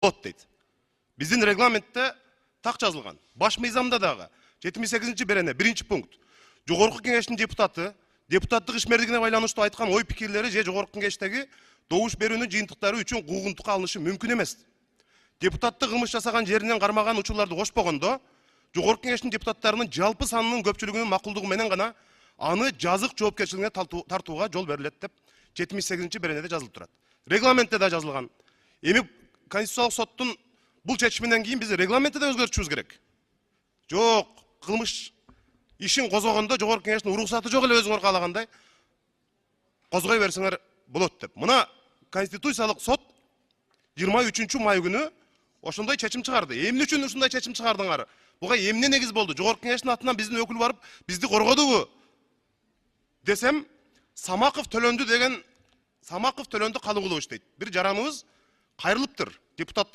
болот дейт. Биздин регламентте так жазылган. Баш мыйзамда дагы 78-берене 1-пункт. Жогорку кеңештин депутаты депутаттык ишмердигине байланыштуу айткан ой пикирлери же жогорку кеңештеги добуш берүүнүн жыйынтыктары үчүн куугунтукка алынышы мүмкүн эмес. Депутаттык кылмыш жасаган жеринен кармаган учурларды кошпогондо, жогорку кеңештин депутаттарынын жалпы санынын көпчүлүгүнүн макулдугу менен гана аны жазык жоопкерчилигине тартууга жол берилет деп 78-беренеде жазылып турат. Регламентте да жазылган. Эми Конституциялык соттун бул чечиминен кийин биз регламентте да өзгөртүшүбүз керек. Жок, кылмыш ишин козгогондо жогорку кеңештин уруксаты жок эле өзүңөр каалагандай козгой берсеңер болот деп. Мына Конституциялык сот 23-май күнү ошондой чечим чыгарды. Эмне үчүн ушундай чечим чыгардыңар? Буга эмне негиз болду? Жогорку кеңештин атынан биздин өкүл барып бизди коргодубу? Десем, Самаков төлөндү калыңгулуу иштейт. Бир жараныбыз кайрылыптыр. Депутат